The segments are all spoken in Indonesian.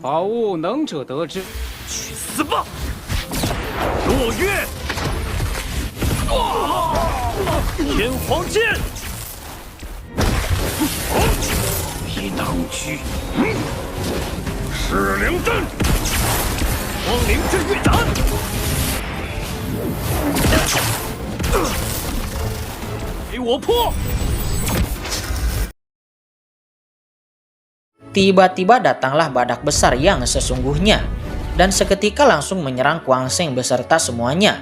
保务能者得之。去死吧！落月，天皇剑，一挡狙，赤灵阵，光灵之月斩。给我破！ Tiba-tiba datanglah badak besar yang sesungguhnya, dan seketika langsung menyerang Kuang Sheng beserta semuanya.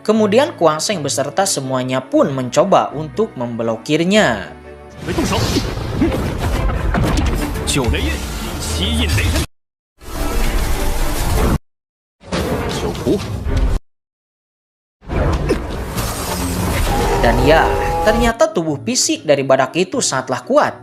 Kemudian Kuang Sheng beserta semuanya pun mencoba untuk memblokirnya. 没动手。九雷印，七印雷神。九仆。 Dan ya, ternyata tubuh fisik dari badak itu sangatlah kuat,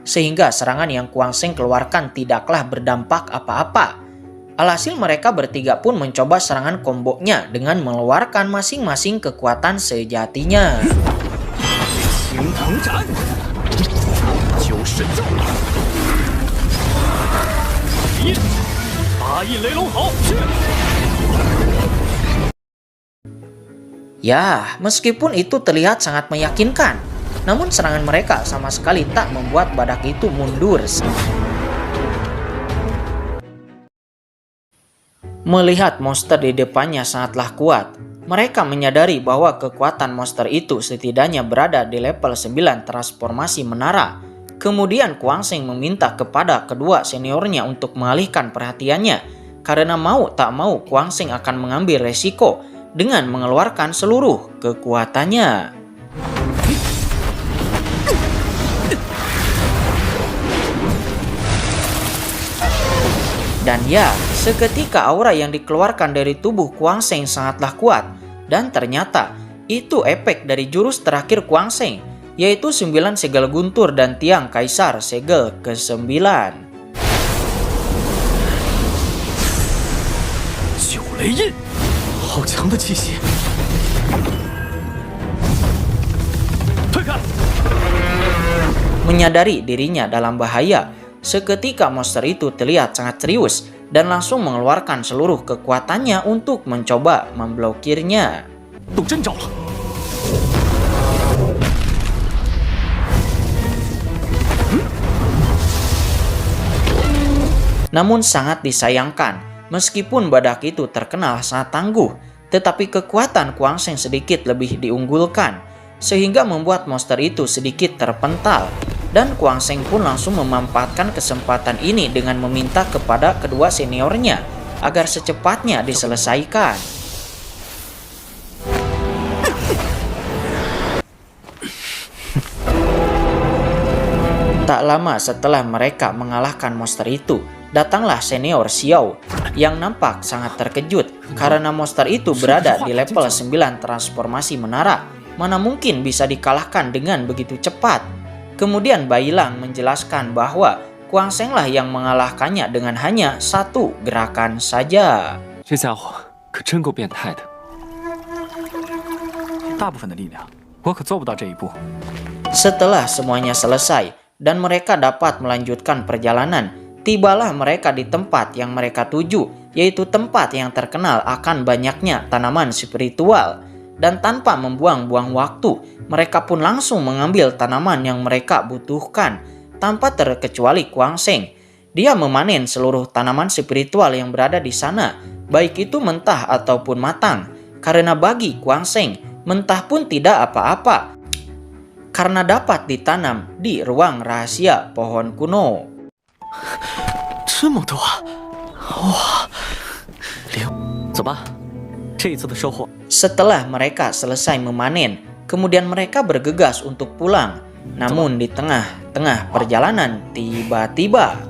sehingga serangan yang Kuang Sheng keluarkan tidaklah berdampak apa-apa. Alhasil mereka bertiga pun mencoba serangan kombonya dengan mengeluarkan masing-masing kekuatan sejatinya. Ya, meskipun itu terlihat sangat meyakinkan, namun serangan mereka sama sekali tak membuat badak itu mundur. Melihat monster di depannya sangatlah kuat, mereka menyadari bahwa kekuatan monster itu setidaknya berada di level 9 transformasi menara. Kemudian Kuang Sheng meminta kepada kedua seniornya untuk mengalihkan perhatiannya, karena mau tak mau Kuang Sheng akan mengambil resiko dengan mengeluarkan seluruh kekuatannya. Dan ya, seketika aura yang dikeluarkan dari tubuh Kuang Sheng sangatlah kuat. Dan ternyata itu efek dari jurus terakhir Kuang Sheng, yaitu 9 segel guntur dan tiang kaisar segel ke-9. 九雷印，好强的气息！退开！ Menyadari dirinya dalam bahaya, seketika monster itu terlihat sangat serius dan langsung mengeluarkan seluruh kekuatannya untuk mencoba memblokirnya. 动真招了！ Namun sangat disayangkan, meskipun badak itu terkenal sangat tangguh, tetapi kekuatan Kuang Sheng sedikit lebih diunggulkan, sehingga membuat monster itu sedikit terpental. Dan Kuang Sheng pun langsung memanfaatkan kesempatan ini dengan meminta kepada kedua seniornya agar secepatnya diselesaikan. Tak lama setelah mereka mengalahkan monster itu, datanglah senior Xiao yang nampak sangat terkejut karena monster itu berada di level 9 transformasi menara. Mana mungkin bisa dikalahkan dengan begitu cepat? Kemudian Bailang menjelaskan bahwa Kuang Sheng lah yang mengalahkannya dengan hanya satu gerakan saja. 这家伙可真够变态的。大部分的力量，我可做不到这一步。 Setelah semuanya selesai dan mereka dapat melanjutkan perjalanan, tibalah mereka di tempat yang mereka tuju, yaitu tempat yang terkenal akan banyaknya tanaman spiritual. Dan tanpa membuang-buang waktu, mereka pun langsung mengambil tanaman yang mereka butuhkan, tanpa terkecuali Kuang Sheng. Dia memanen seluruh tanaman spiritual yang berada di sana, baik itu mentah ataupun matang. Karena bagi Kuang Sheng, mentah pun tidak apa-apa, karena dapat ditanam di ruang rahasia pohon kuno. 这么多，哇！走吧，这一次的收获。 Setelah mereka selesai memanen, kemudian mereka bergegas untuk pulang. Namun di tengah-tengah perjalanan, tiba-tiba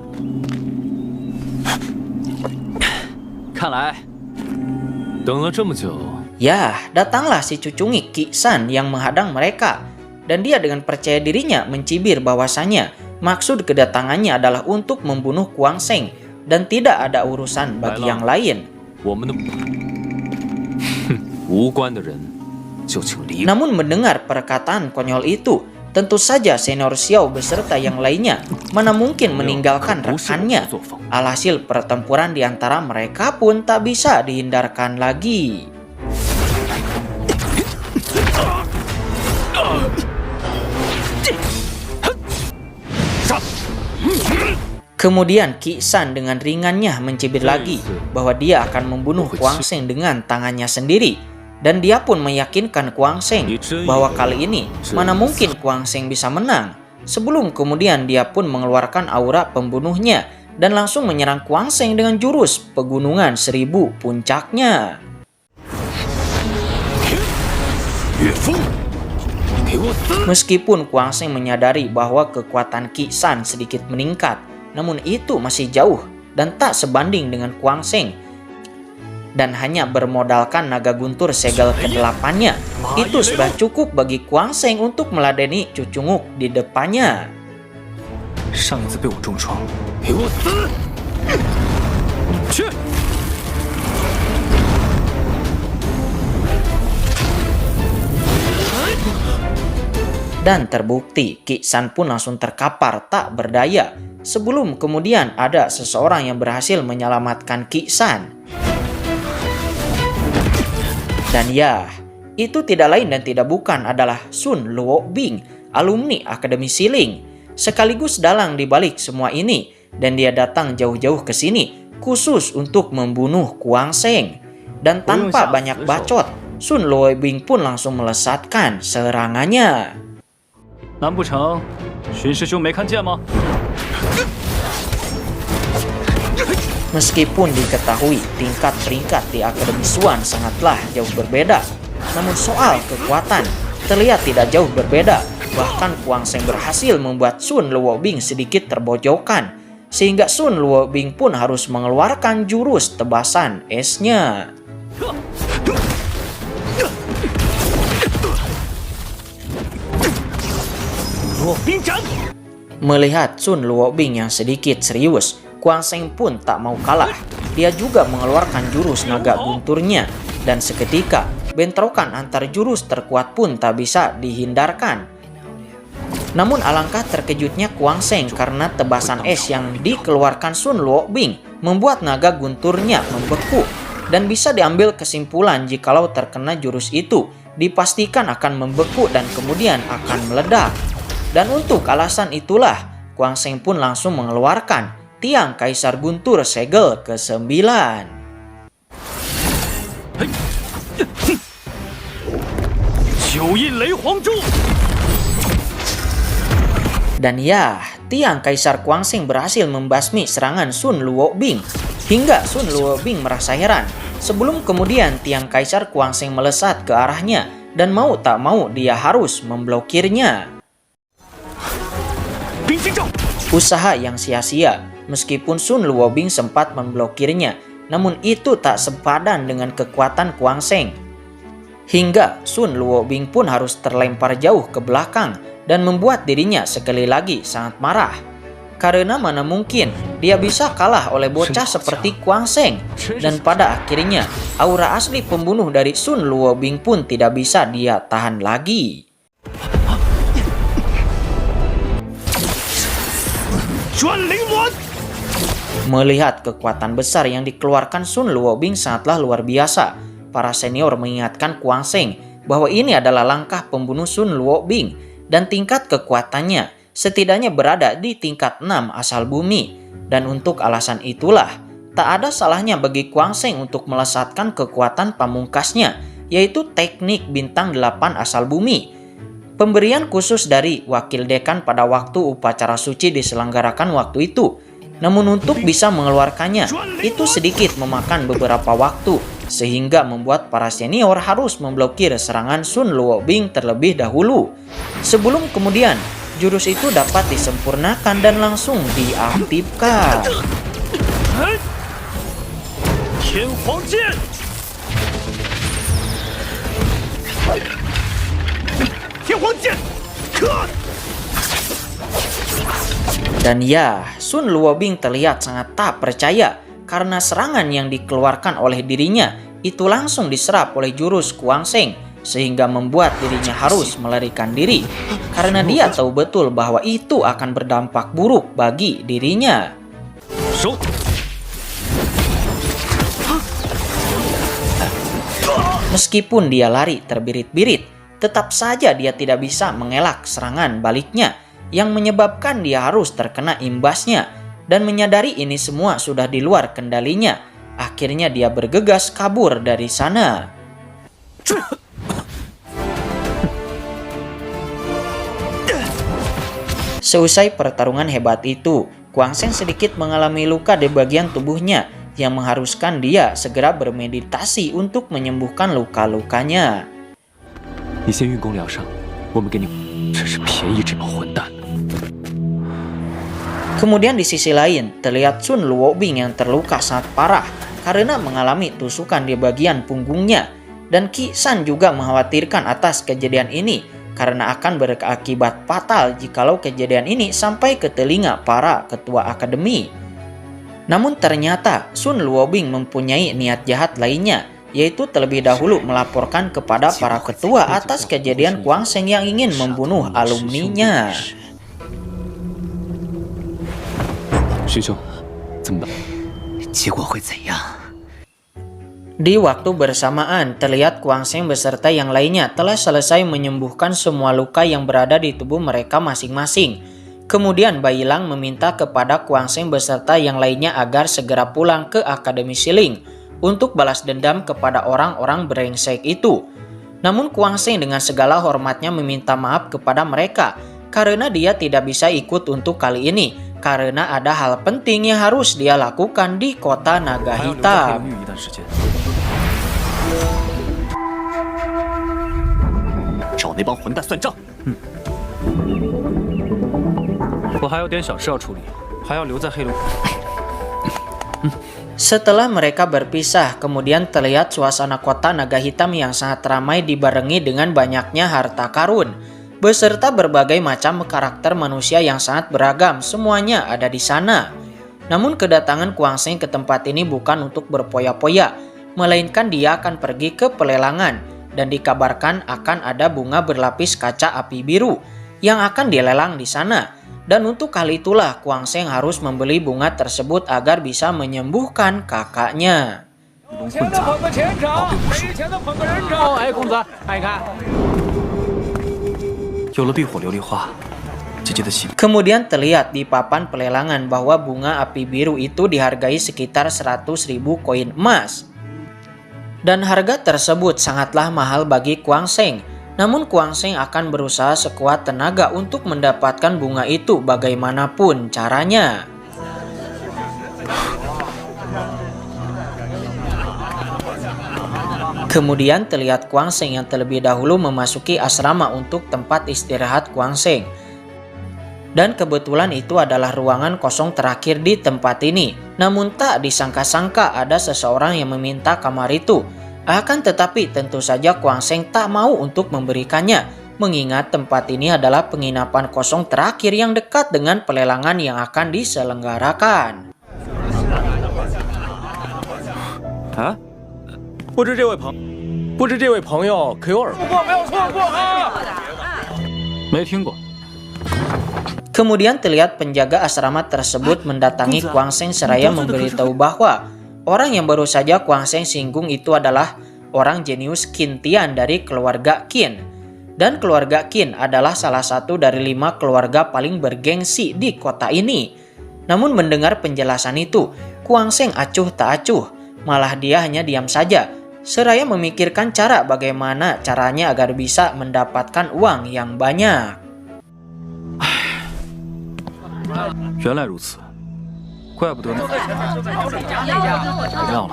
看来等了这么久， ya, datanglah si cucungik Qi San yang menghadang mereka. Dan dia dengan percaya dirinya mencibir bahwasanya maksud kedatangannya adalah untuk membunuh Kuang Sheng dan tidak ada urusan bagi yang lain. 我们的无关的人就请离开。 Namun mendengar perkataan konyol itu, Tentu saja senior Xiao beserta yang lainnya mana mungkin meninggalkan rekannya. Alhasil pertempuran di antara mereka pun tak bisa dihindarkan lagi. Kemudian Qi San dengan ringannya mencibir lagi bahwa dia akan membunuh Kuang Sheng dengan tangannya sendiri. Dan dia pun meyakinkan Kuang Sheng bahwa kali ini mana mungkin Kuang Sheng bisa menang. Sebelum kemudian dia pun mengeluarkan aura pembunuhnya dan langsung menyerang Kuang Sheng dengan jurus pegunungan 1000 puncaknya. Meskipun Kuang Sheng menyadari bahwa kekuatan Qi San sedikit meningkat, namun itu masih jauh dan tak sebanding dengan Kuang Sheng. Dan hanya bermodalkan naga guntur segel ke-8-nya, itu sudah cukup bagi Kuang Sheng untuk meladeni Cucunguk di depannya. Dan terbukti Qi San pun langsung terkapar tak berdaya. Sebelum kemudian ada seseorang yang berhasil menyelamatkan Qi San. Dan ya, itu tidak lain dan tidak bukan adalah Sun Luobing, alumni Akademi Siling. Sekaligus dalang di balik semua ini, dan dia datang jauh-jauh ke sini khusus untuk membunuh Kuang Sheng. Dan tanpa banyak bacot, Sun Luobing pun langsung melesatkan serangannya. Meskipun diketahui tingkat peringkat di Akademi Xuan sangatlah jauh berbeda, namun soal kekuatan terlihat tidak jauh berbeda. Bahkan Kuang Sheng berhasil membuat Sun Luobing sedikit terbojokan, sehingga Sun Luobing pun harus mengeluarkan jurus tebasan esnya. Melihat Sun Luobing yang sedikit serius, Kuang Sheng pun tak mau kalah. Dia juga mengeluarkan jurus naga gunturnya, dan seketika bentrokan antar jurus terkuat pun tak bisa dihindarkan. Namun alangkah terkejutnya Kuang Sheng karena tebasan es yang dikeluarkan Sun Luobing membuat naga gunturnya membeku, dan bisa diambil kesimpulan jikalau terkena jurus itu dipastikan akan membeku dan kemudian akan meledak. Dan untuk alasan itulah Kuang Sheng pun langsung mengeluarkan tiang Kaisar Guntur segel ke-9. Dan ya, tiang Kaisar Kuang Sheng berhasil membasmi serangan Sun Luobing, hingga Sun Luobing merasa heran. Sebelum kemudian tiang Kaisar Kuang Sheng melesat ke arahnya, dan mau tak mau dia harus memblokirnya. Usaha yang sia-sia. Meskipun Sun Luobing sempat memblokirnya, namun itu tak sepadan dengan kekuatan Kuang Sheng. Hingga Sun Luobing pun harus terlempar jauh ke belakang dan membuat dirinya sekali lagi sangat marah. Karena mana mungkin dia bisa kalah oleh bocah seperti Kuang Sheng. Dan pada akhirnya aura asli pembunuh dari Sun Luobing pun tidak bisa dia tahan lagi. Melihat kekuatan besar yang dikeluarkan Sun Luobing sangatlah luar biasa. Para senior mengingatkan Kuang Sheng bahwa ini adalah langkah pembunuh Sun Luobing dan tingkat kekuatannya setidaknya berada di tingkat 6 asal bumi. Dan untuk alasan itulah tak ada salahnya bagi Kuang Sheng untuk melesatkan kekuatan pamungkasnya, yaitu teknik bintang 8 asal bumi. Pemberian khusus dari wakil dekan pada waktu upacara suci diselenggarakan waktu itu. Namun untuk bisa mengeluarkannya, itu sedikit memakan beberapa waktu, sehingga membuat para senior harus memblokir serangan Sun Luobing terlebih dahulu. Sebelum kemudian, jurus itu dapat disempurnakan dan langsung diaktifkan. Dan ya, Sun Luobing terlihat sangat tak percaya karena serangan yang dikeluarkan oleh dirinya itu langsung diserap oleh jurus Kuang Sheng. sehingga membuat dirinya harus melarikan diri karena dia tahu betul bahwa itu akan berdampak buruk bagi dirinya. Meskipun dia lari terbirit-birit, tetap saja dia tidak bisa mengelak serangan baliknya yang menyebabkan dia harus terkena imbasnya, dan menyadari ini semua sudah di luar kendalinya, akhirnya dia bergegas kabur dari sana. Seusai pertarungan hebat itu, Guang Sheng sedikit mengalami luka di bagian tubuhnya yang mengharuskan dia segera bermeditasi untuk menyembuhkan luka-lukanya. Kemudian di sisi lain, terlihat Sun Luobing yang terluka sangat parah karena mengalami tusukan di bagian punggungnya, dan Qi San juga mengkhawatirkan atas kejadian ini karena akan berakibat fatal jikalau kejadian ini sampai ke telinga para ketua akademi. Namun ternyata Sun Luobing mempunyai niat jahat lainnya, yaitu terlebih dahulu melaporkan kepada para ketua atas kejadian Guang Sheng yang ingin membunuh alumninya. Di waktu bersamaan, terlihat Guang Sheng beserta yang lainnya telah selesai menyembuhkan semua luka yang berada di tubuh mereka masing-masing. Kemudian Bai Lang meminta kepada Guang Sheng beserta yang lainnya agar segera pulang ke Akademi Siling untuk balas dendam kepada orang-orang brengsek itu. Namun Guang Sheng dengan segala hormatnya meminta maaf kepada mereka karena dia tidak bisa ikut untuk kali ini karena ada hal penting yang harus dia lakukan di kota Naga Hitam. Setelah mereka berpisah, kemudian terlihat suasana kota Naga Hitam yang sangat ramai dibarengi dengan banyaknya harta karun beserta berbagai macam karakter manusia yang sangat beragam, semuanya ada di sana. Namun kedatangan Guang Sheng ke tempat ini bukan untuk berpoya-poya, melainkan dia akan pergi ke pelelangan dan dikabarkan akan ada bunga berlapis kaca api biru yang akan dilelang di sana. Dan untuk hal itulah Guang Sheng harus membeli bunga tersebut agar bisa menyembuhkan kakaknya. Kemudian terlihat di papan pelelangan bahwa bunga api biru itu dihargai sekitar 100.000 koin emas. Dan harga tersebut sangatlah mahal bagi Guang Sheng. Namun Guang Sheng akan berusaha sekuat tenaga untuk mendapatkan bunga itu bagaimanapun caranya. Kemudian terlihat Guang Sheng yang terlebih dahulu memasuki asrama untuk tempat istirahat Guang Sheng. Dan kebetulan itu adalah ruangan kosong terakhir di tempat ini. Namun tak disangka-sangka ada seseorang yang meminta kamar itu. Akan tetapi tentu saja Guang Sheng tak mau untuk memberikannya, mengingat tempat ini adalah penginapan kosong terakhir yang dekat dengan pelelangan yang akan diselenggarakan. Hah? 不知这位朋友可有耳闻？没听过。 Kemudian terlihat penjaga asrama tersebut mendatangi Guang Sheng seraya memberitahu bahwa orang yang baru saja Guang Sheng singgung itu adalah orang jenius Qin Tian dari keluarga Qin. Dan keluarga Qin adalah salah satu dari 5 keluarga paling bergengsi di kota ini. Namun mendengar penjelasan itu, Guang Sheng acuh tak acuh, malah dia hanya diam saja, seraya memikirkan cara bagaimana caranya agar bisa mendapatkan uang yang banyak. 原来如此，怪不得呢。妙了，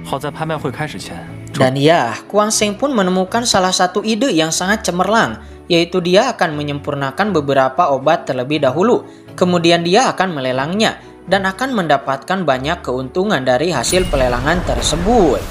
好在拍卖会开始前。 Dan ya, Guang Sheng pun menemukan salah satu ide yang sangat cemerlang, yaitu dia akan menyempurnakan beberapa obat terlebih dahulu, kemudian dia akan melelangnya dan akan mendapatkan banyak keuntungan dari hasil pelelangan tersebut.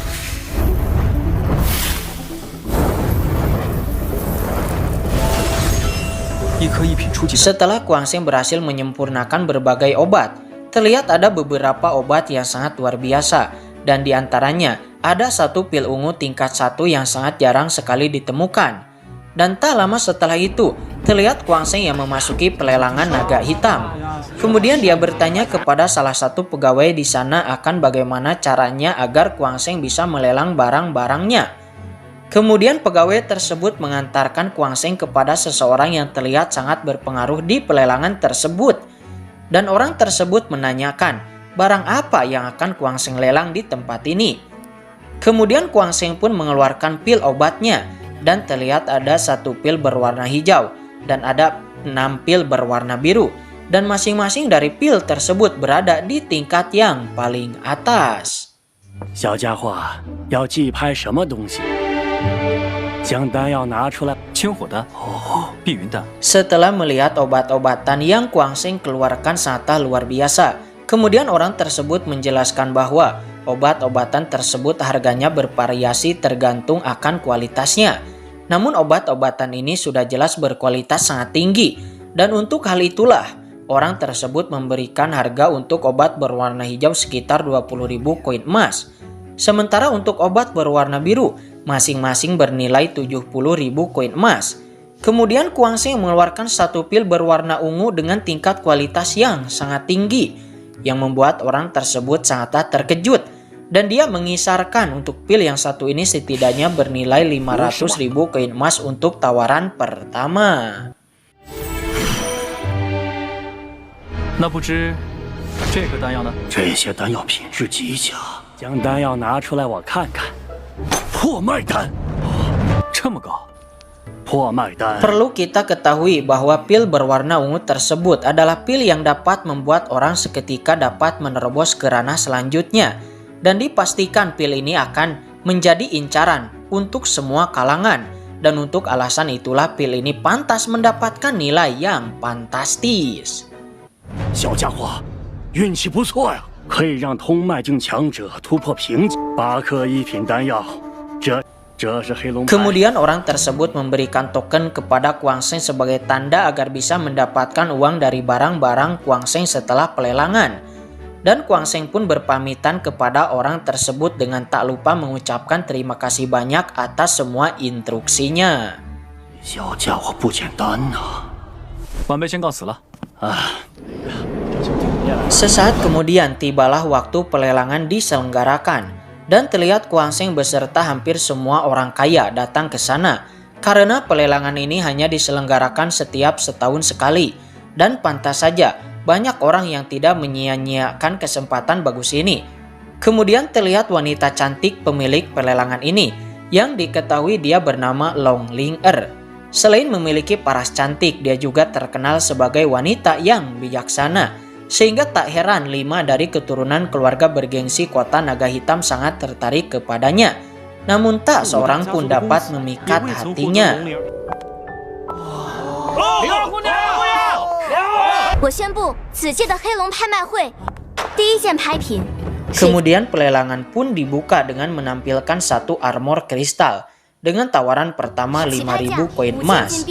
Setelah Guang Sheng berhasil menyempurnakan berbagai obat, terlihat ada beberapa obat yang sangat luar biasa dan diantaranya ada satu pil ungu tingkat 1 yang sangat jarang sekali ditemukan. Dan tak lama setelah itu, terlihat Kuang Sheng yang memasuki pelelangan naga hitam. Kemudian dia bertanya kepada salah satu pegawai di sana akan bagaimana caranya agar Kuang Sheng bisa melelang barang-barangnya. Kemudian pegawai tersebut mengantarkan Kuang Sheng kepada seseorang yang terlihat sangat berpengaruh di pelelangan tersebut. Dan orang tersebut menanyakan barang apa yang akan Kuang Sheng lelang di tempat ini. Kemudian Kuang Sheng pun mengeluarkan pil obatnya. Dan terlihat ada satu pil berwarna hijau dan ada 6 pil berwarna biru. Dan masing-masing dari pil tersebut berada di tingkat yang paling atas. 小家伙，要记拍什么东西？将丹药拿出来。清火丹，碧云丹。 Setelah melihat obat-obatan yang Kuang Sheng keluarkan sangatlah luar biasa, kemudian orang tersebut menjelaskan bahwa obat-obatan tersebut harganya bervariasi tergantung akan kualitasnya. Namun obat-obatan ini sudah jelas berkualitas sangat tinggi. Dan untuk hal itulah, orang tersebut memberikan harga untuk obat berwarna hijau sekitar 20.000 koin emas. Sementara untuk obat berwarna biru, masing-masing bernilai 70.000 koin emas. Kemudian Kuang Sheng mengeluarkan satu pil berwarna ungu dengan tingkat kualitas yang sangat tinggi, yang membuat orang tersebut sangatlah terkejut. Dan dia mengisarkan untuk pil yang satu ini setidaknya bernilai 500.000 koin emas untuk tawaran pertama. 那不知这个丹药呢？这些丹药品质极佳，将丹药拿出来我看看。破脉丹，这么高？ 破脉丹。 Perlu kita ketahui bahwa pil berwarna ungu tersebut adalah pil yang dapat membuat orang seketika dapat menerobos ke ranah selanjutnya. Dan dipastikan pil ini akan menjadi incaran untuk semua kalangan. Dan untuk alasan itulah pil ini pantas mendapatkan nilai yang fantastis. 小家伙，运气不错呀，可以让通脉境强者突破瓶颈。8颗一品丹药，这是黑龙派。 Kemudian orang tersebut memberikan token kepada Kuang Sheng sebagai tanda agar bisa mendapatkan uang dari barang-barang Kuang Sheng setelah pelelangan. Dan Kuang Sheng pun berpamitan kepada orang tersebut dengan tak lupa mengucapkan terima kasih banyak atas semua instruksinya. 小家伙不简单呐！ 晚辈先告辞了。 Sesaat kemudian tibalah waktu pelelangan diselenggarakan. Dan terlihat Kuang Sheng beserta hampir semua orang kaya datang ke sana. Karena pelelangan ini hanya diselenggarakan setiap setahun sekali. Dan pantas saja banyak orang yang tidak menyia-nyiakan kesempatan bagus ini. Kemudian terlihat wanita cantik pemilik pelelangan ini, yang diketahui dia bernama Long Ling Er. Selain memiliki paras cantik, dia juga terkenal sebagai wanita yang bijaksana. Sehingga tak heran 5 dari keturunan keluarga bergengsi kota Naga Hitam sangat tertarik kepadanya. Namun tak seorang pun dapat memikat hatinya. 我宣布，此届的黑龙拍卖会第一件拍品。 Kemudian pelelangan pun dibuka dengan menampilkan satu armor kristal dengan tawaran pertama 5.000 koin emas.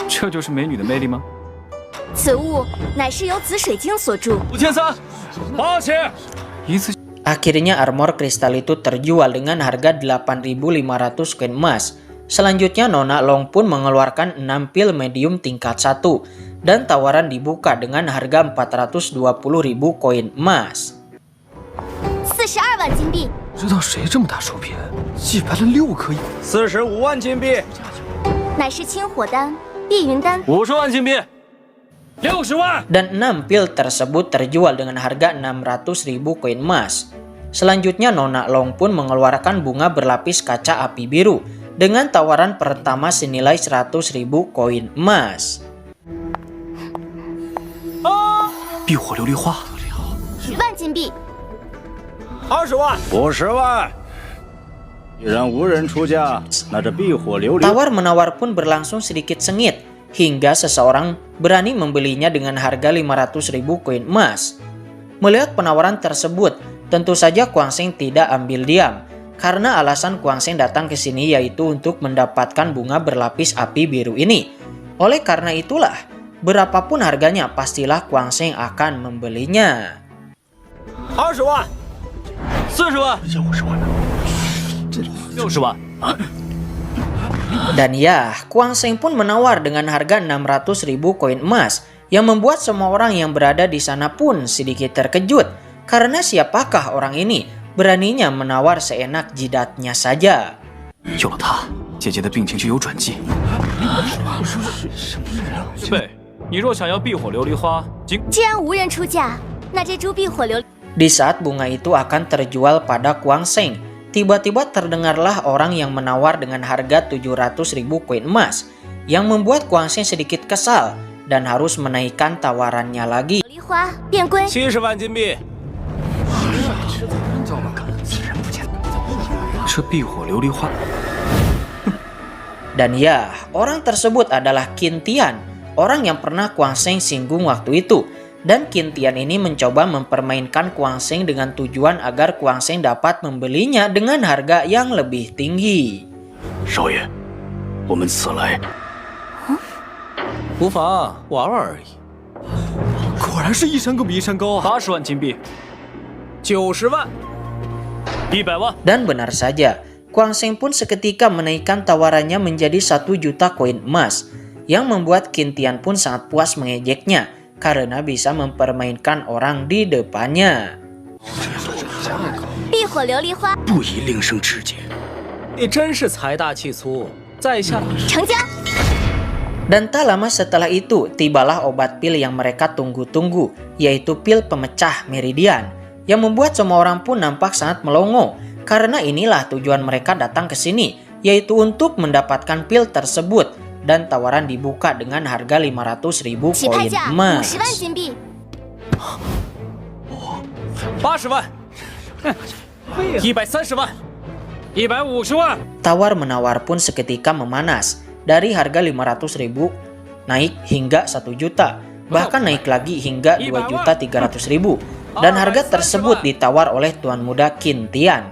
这就是美女的魅力吗？ 此物乃是由紫水晶所铸。 5300，8千，一次。 Akhirnya armor kristal itu terjual dengan harga 8.500 koin emas. Selanjutnya Nona Long pun mengeluarkan 6 pil medium tingkat 1 dan tawaran dibuka dengan harga 420.000 koin emas. 42万金币，不知道谁这么大手笔，祭拜了6颗45万金币，乃是清火丹、碧云丹。 50万金币，60万。 Dan 6 pil tersebut terjual dengan harga 600.000 koin emas. Selanjutnya Nona Long pun mengeluarkan bunga berlapis kaca api biru dengan tawaran pertama senilai 100.000 koin emas. 碧火琉璃花10万金币， ，20万。 50万。既然无人出价，那这碧火琉璃 Tawar-menawar pun berlangsung sedikit sengit hingga seseorang berani membelinya dengan harga 500.000 koin emas. Melihat penawaran tersebut, tentu saja Kuang Sheng tidak ambil diam. Karena alasan Kuang Sheng datang ke sini yaitu untuk mendapatkan bunga berlapis api biru ini. Oleh karena itulah, berapapun harganya pastilah Kuang Sheng akan membelinya. 20万， 40万，这50万， 60万。 Dan ya, Kuang Sheng pun menawar dengan harga 600.000 koin emas, yang membuat semua orang yang berada di sana pun sedikit terkejut, karena siapakah orang ini beraninya menawar seenak jidatnya saja. 有了它，姐姐的病情就有转机。贝，你若想要避火琉璃花，尽既然无人出价，那这株避火琉 Di saat bunga itu akan terjual pada Kuang Sheng, tiba-tiba terdengarlah orang yang menawar dengan harga 700.000 koin emas, yang membuat Kuang Sheng sedikit kesal dan harus menaikkan tawarannya lagi. 璃花变龟， 70万金币。 这避火琉璃花， Dan ya, orang tersebut adalah Qin Tian, orang yang pernah Kuang Sheng singgung waktu itu. Dan Qin Tian ini mencoba mempermainkan Kuang Sheng dengan tujuan agar Kuang Sheng dapat membelinya dengan harga yang lebih tinggi. 少爷，我们此来 无妨，玩玩而已。果然是一山更比一山高啊！ 80万金币，90万，100万。 Dan benar saja, Kuang Sheng pun seketika menaikkan tawarannya menjadi 1 juta koin emas, yang membuat Qin Tian pun sangat puas mengejeknya karena bisa mempermainkan orang di depannya. 避火琉璃花 不宜另生枝节。 你真是财大气粗，在下 成交。 Dan tak lama setelah itu, tibalah obat pil yang mereka tunggu-tunggu, yaitu pil pemecah meridian, yang membuat semua orang pun nampak sangat melongo, karena inilah tujuan mereka datang ke sini, yaitu untuk mendapatkan pil tersebut, dan tawaran dibuka dengan harga 500.000 起拍 koin 价emas. 50万金币， 80万，130万，150万。 Tawar-menawar pun seketika memanas, dari harga 500.000 naik hingga 1 juta, bahkan naik lagi hingga 2.300.000, dan harga tersebut ditawar oleh tuan muda Qin Tian.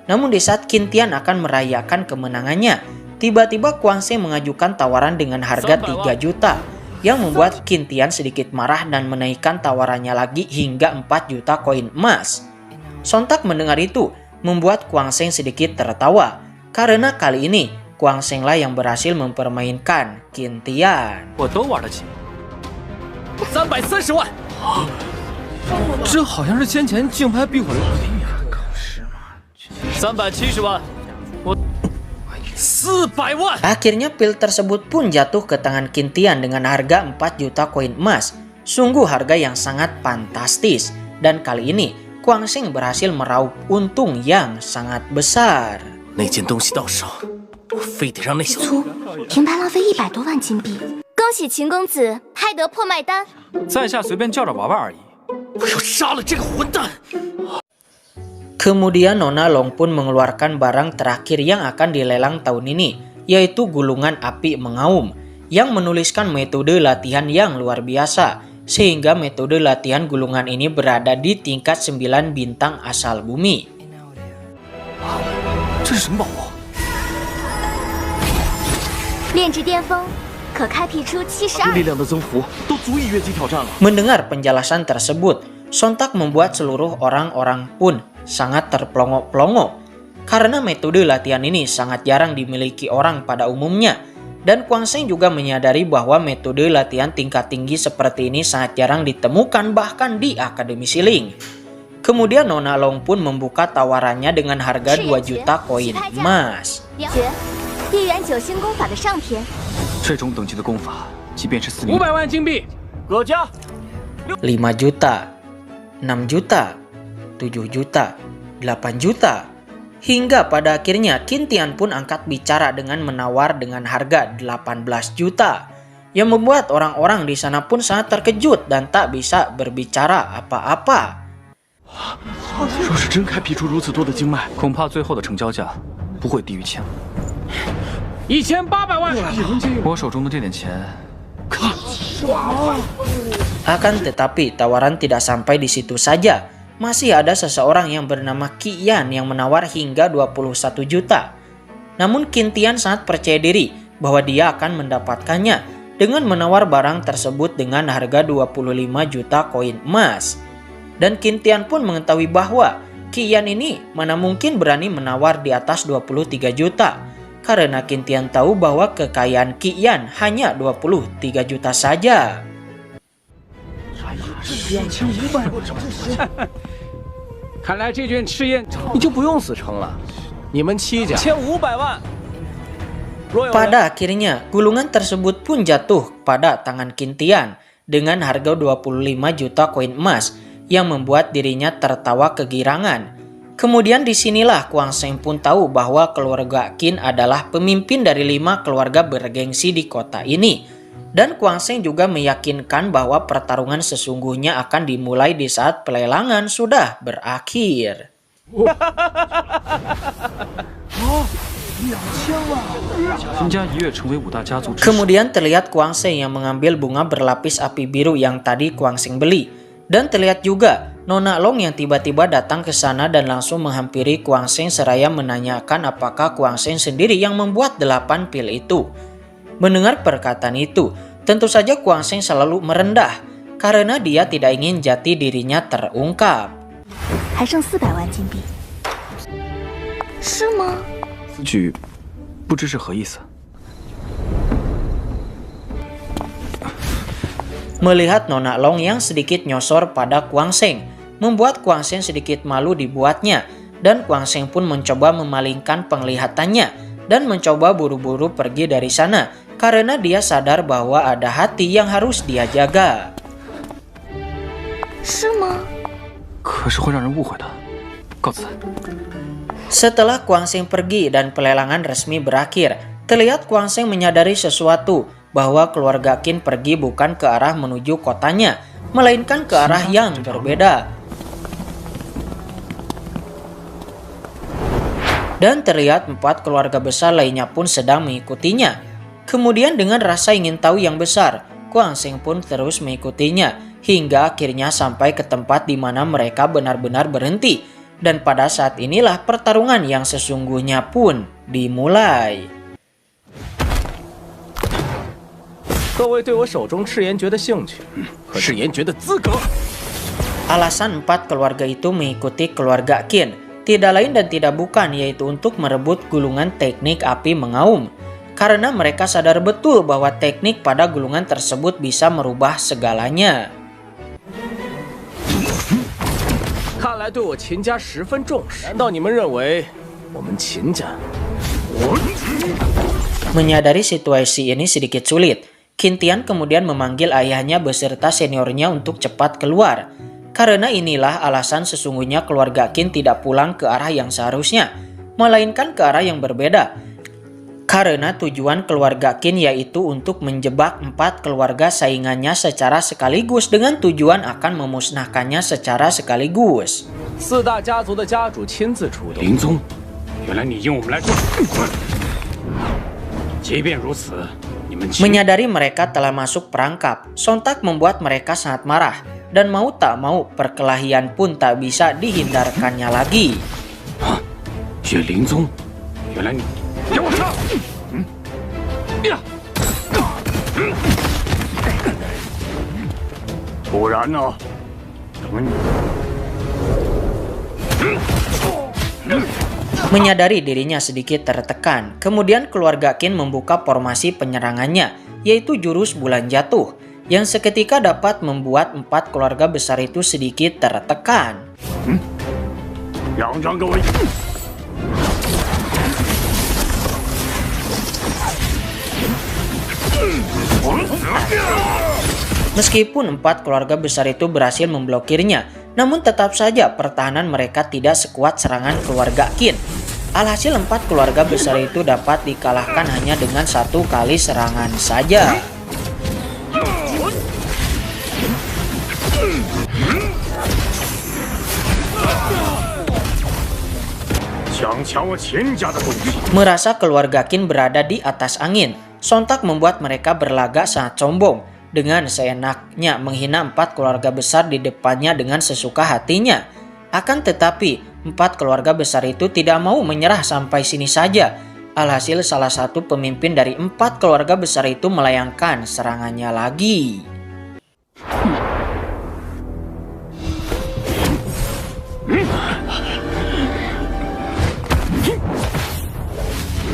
Namun di saat Qin Tian akan merayakan kemenangannya, tiba-tiba Kuang Sheng mengajukan tawaran dengan harga 3 juta, yang membuat Qin Tian sedikit marah dan menaikkan tawarannya lagi hingga 4 juta koin emas. Sontak mendengar itu, membuat Kuang Sheng sedikit tertawa, karena kali ini Kuang Sheng lah yang berhasil mempermainkan Qin Tian. 我都玩得起。330万，这好像是先前竞拍避火琉璃。 370万，我400万。 Akhirnya pil tersebut pun jatuh ke tangan Qin Tian dengan harga 4 juta koin emas. Sungguh harga yang sangat fantastis. Dan kali ini Kuang Sheng berhasil meraup untung yang sangat besar. 那件东西到手，我非得让那小粗，平白浪费100多万金币。恭喜秦公子拍得破卖单，在下随便叫着玩玩而已。我要杀了这个混蛋！ Kemudian Nona Long pun mengeluarkan barang terakhir yang akan dilelang tahun ini, yaitu gulungan api mengaum, yang menuliskan metode latihan yang luar biasa, sehingga metode latihan gulungan ini berada di tingkat 9 bintang asal bumi. 这是什么宝物？炼至巅峰，可开辟出72。力量的增幅都足以越级挑战了。 Mendengar penjelasan tersebut, sontak membuat seluruh orang-orang pun sangat terpelongo-pelongo, karena metode latihan ini sangat jarang dimiliki orang pada umumnya. Dan Kuang Sheng juga menyadari bahwa metode latihan tingkat tinggi seperti ini sangat jarang ditemukan bahkan di Akademi Siling. Kemudian Nona Long pun membuka tawarannya dengan harga 2 juta koin emas. 绝地元九星功法的上篇，这种等级的功法，即便是4500万金币，葛家， 5 juta, 6 juta, 7 juta, 8 juta. Hingga pada akhirnya Qin Tian pun angkat bicara dengan menawar dengan harga 18 juta. Yang membuat orang-orang di sana pun sangat terkejut dan tak bisa berbicara apa-apa. 若是真开辟出如此多的经脉，恐怕最后的成交价不会低于1000万。 1800万。我手中的这点钱， Akan tetapi tawaran tidak sampai di situ saja. Masih ada seseorang yang bernama Qi Yan yang menawar hingga 21 juta. Namun Qin Tian sangat percaya diri bahwa dia akan mendapatkannya dengan menawar barang tersebut dengan harga 25 juta koin emas. Dan Qin Tian pun mengetahui bahwa Qi Yan ini mana mungkin berani menawar di atas 23 juta. Karena Qin Tian tahu bahwa kekayaan Qi Yan hanya 23 juta saja. 看来这卷赤焰你就不用死撑了，你们7家1500万。 Pada akhirnya, gulungan tersebut pun jatuh pada tangan Qin Tian dengan harga 25 juta koin emas yang membuat dirinya tertawa kegirangan. Kemudian disinilah Kuang Sheng pun tahu bahwa keluarga Qin adalah pemimpin dari 5 keluarga bergengsi di kota ini. Dan Kuang Sheng juga meyakinkan bahwa pertarungan sesungguhnya akan dimulai di saat pelelangan sudah berakhir. Kemudian terlihat Kuang Sheng yang mengambil bunga berlapis api biru yang tadi Kuang Sheng beli. Dan terlihat juga Nona Long yang tiba-tiba datang ke sana dan langsung menghampiri Kuang Sheng seraya menanyakan apakah Kuang Sheng sendiri yang membuat 8 pil itu. Mendengar perkataan itu, tentu saja Kuang Sheng selalu merendah karena dia tidak ingin jati dirinya terungkap. 还剩400万金币，是吗？ 此举不知是何意思。 Melihat Nona Long yang sedikit nyosor pada Kuang Sheng, membuat Kuang Sheng sedikit malu dibuatnya, dan Kuang Sheng pun mencoba memalingkan penglihatannya dan mencoba buru-buru pergi dari sana karena dia sadar bahwa ada hati yang harus dia jaga. 是吗？ 可是会让人误会的。告辞。 Setelah Kuang Sheng pergi dan pelelangan resmi berakhir, terlihat Kuang Sheng menyadari sesuatu, bahwa keluarga Qin pergi bukan ke arah menuju kotanya, melainkan ke arah yang berbeda. Dan terlihat 4 keluarga besar lainnya pun sedang mengikutinya. Kemudian dengan rasa ingin tahu yang besar, Kuang Sheng pun terus mengikutinya, hingga akhirnya sampai ke tempat di mana mereka benar-benar berhenti. Dan pada saat inilah pertarungan yang sesungguhnya pun dimulai. 各位对我手中赤炎诀的兴趣和赤炎诀的资格。 Alasan 4 keluarga itu mengikuti keluarga Qin tidak lain dan tidak bukan yaitu untuk merebut gulungan teknik api mengaum. Karena mereka sadar betul bahwa teknik pada gulungan tersebut bisa merubah segalanya. 看来对我秦家十分重视，难道你们认为我们秦家？ Menyadari situasi ini sedikit sulit, Qin Tian kemudian memanggil ayahnya beserta seniornya untuk cepat keluar. Karena inilah alasan sesungguhnya keluarga Qin tidak pulang ke arah yang seharusnya, melainkan ke arah yang berbeda. Karena tujuan keluarga Qin yaitu untuk menjebak 4 keluarga saingannya secara sekaligus dengan tujuan akan memusnahkannya secara sekaligus. 4大家族的家主亲自出动。林宗，原来你应我们来助。即便如此，你们 Menyadari mereka telah masuk perangkap, sontak membuat mereka sangat marah. Dan mau tak mau perkelahian pun tak bisa dihindarkannya lagi. 血灵宗，原来你给我上！不然呢？等你。 Menyadari dirinya sedikit tertekan, kemudian keluarga Qin membuka formasi penyerangannya, yaitu jurus bulan jatuh, yang seketika dapat membuat 4 keluarga besar itu sedikit tertekan. Meskipun 4 keluarga besar itu berhasil memblokirnya, namun tetap saja pertahanan mereka tidak sekuat serangan keluarga Qin. Alhasil 4 keluarga besar itu dapat dikalahkan hanya dengan 1 kali serangan saja. Merasa keluarga Qin berada di atas angin, sontak membuat mereka berlagak sangat sombong. Dengan seenaknya menghina 4 keluarga besar di depannya dengan sesuka hatinya. Akan tetapi 4 keluarga besar itu tidak mau menyerah sampai sini saja. Alhasil salah satu pemimpin dari 4 keluarga besar itu melayangkan serangannya lagi.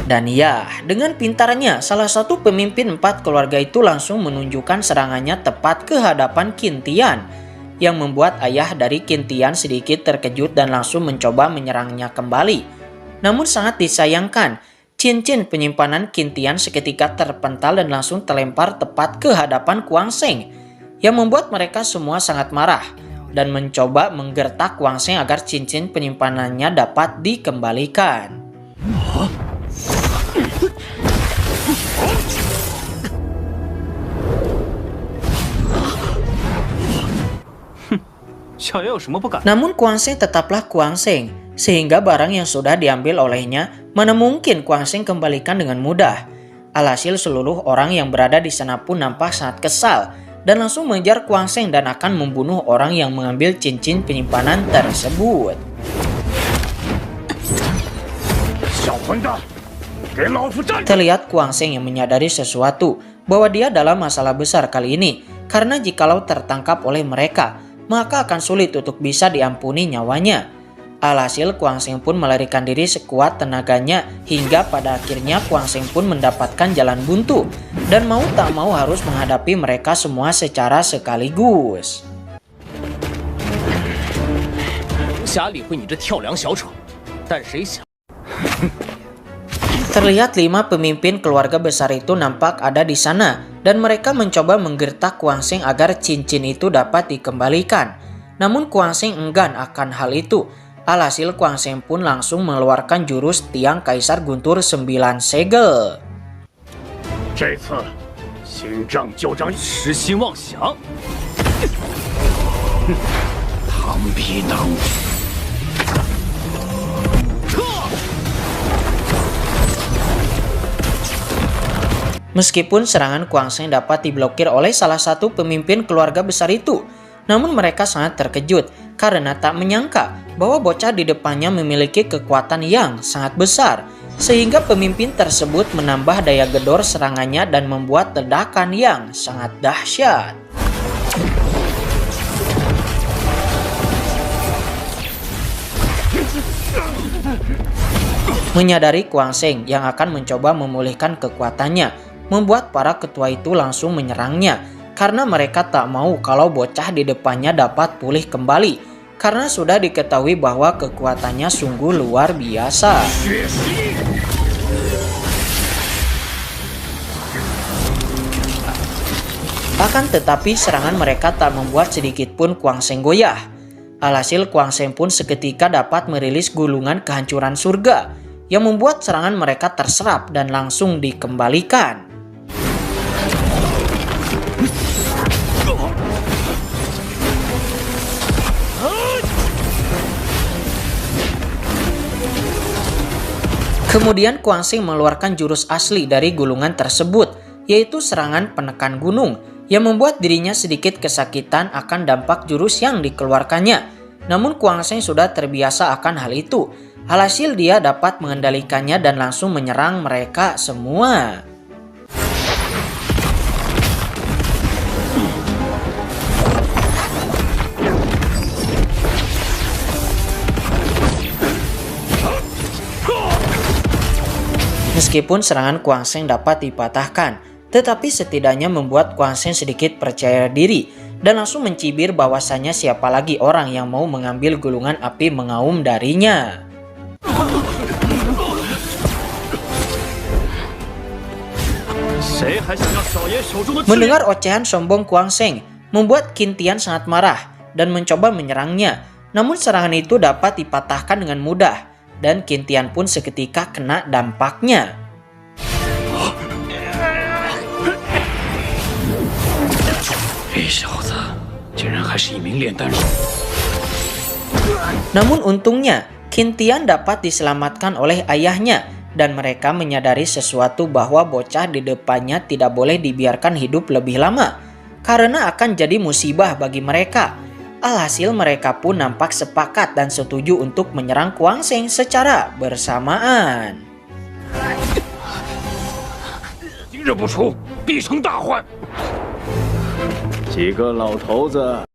Dan ya, dengan pintarnya, salah satu pemimpin 4 keluarga itu langsung menunjukkan serangannya tepat ke hadapan Qin Tian, yang membuat ayah dari Qin Tian sedikit terkejut dan langsung mencoba menyerangnya kembali. Namun sangat disayangkan, cincin penyimpanan Qin Tian seketika terpental dan langsung terlempar tepat ke hadapan Kuang Sheng, yang membuat mereka semua sangat marah dan mencoba menggertak Kuang Sheng agar cincin penyimpanannya dapat dikembalikan. Namun Kuang Sheng tetaplah Kuang Sheng, sehingga barang yang sudah diambil olehnya mana mungkin Kuang Sheng kembalikan dengan mudah. Alhasil seluruh orang yang berada di sana pun nampak sangat kesal dan langsung mengejar Kuang Sheng dan akan membunuh orang yang mengambil cincin penyimpanan tersebut. Terlihat Kuang Sheng yang menyadari sesuatu, bahwa dia dalam masalah besar kali ini, karena jikalau tertangkap oleh mereka, maka akan sulit untuk bisa diampuni nyawanya. Alhasil Kuang Sheng pun melarikan diri sekuat tenaganya hingga pada akhirnya Kuang Sheng pun mendapatkan jalan buntu dan mau tak mau harus menghadapi mereka semua secara sekaligus. Terlihat 5 pemimpin keluarga besar itu nampak ada di sana dan mereka mencoba menggertak Kuang Sheng agar cincin itu dapat dikembalikan. Namun Kuang Sheng enggan akan hal itu. Alhasil Kuang Sheng pun langsung mengeluarkan jurus tiang Kaisar Guntur 9 segel. Meskipun serangan Kuang Sheng dapat diblokir oleh salah satu pemimpin keluarga besar itu, namun mereka sangat terkejut karena tak menyangka bahwa bocah di depannya memiliki kekuatan yang sangat besar, sehingga pemimpin tersebut menambah daya gedor serangannya dan membuat ledakan yang sangat dahsyat. Menyadari Kuang Sheng yang akan mencoba memulihkan kekuatannya, membuat para ketua itu langsung menyerangnya karena mereka tak mau kalau bocah di depannya dapat pulih kembali karena sudah diketahui bahwa kekuatannya sungguh luar biasa. Akan tetapi serangan mereka tak membuat sedikit pun Kuang Sheng goyah. Alhasil Kuang Sheng pun seketika dapat merilis gulungan kehancuran surga yang membuat serangan mereka terserap dan langsung dikembalikan. Kemudian Kuang Sheng mengeluarkan jurus asli dari gulungan tersebut, yaitu serangan penekan gunung, yang membuat dirinya sedikit kesakitan akan dampak jurus yang dikeluarkannya. Namun Kuang Sheng sudah terbiasa akan hal itu. Alhasil dia dapat mengendalikannya dan langsung menyerang mereka semua. Meskipun serangan Kuang Sheng dapat dipatahkan, tetapi setidaknya membuat Kuang Sheng sedikit percaya diri dan langsung mencibir bahwasanya siapa lagi orang yang mau mengambil gulungan api mengaum darinya. Mendengar ocehan sombong Kuang Sheng, membuat Qin Tian sangat marah dan mencoba menyerangnya. Namun serangan itu dapat dipatahkan dengan mudah dan Qin Tian pun seketika kena dampaknya. Namun untungnya Qin Tian dapat diselamatkan oleh ayahnya dan mereka menyadari sesuatu bahwa bocah di depannya tidak boleh dibiarkan hidup lebih lama karena akan jadi musibah bagi mereka. Alhasil mereka pun nampak sepakat dan setuju untuk menyerang Kuang Sheng secara bersamaan. 今日不出，必成大患。几个老头子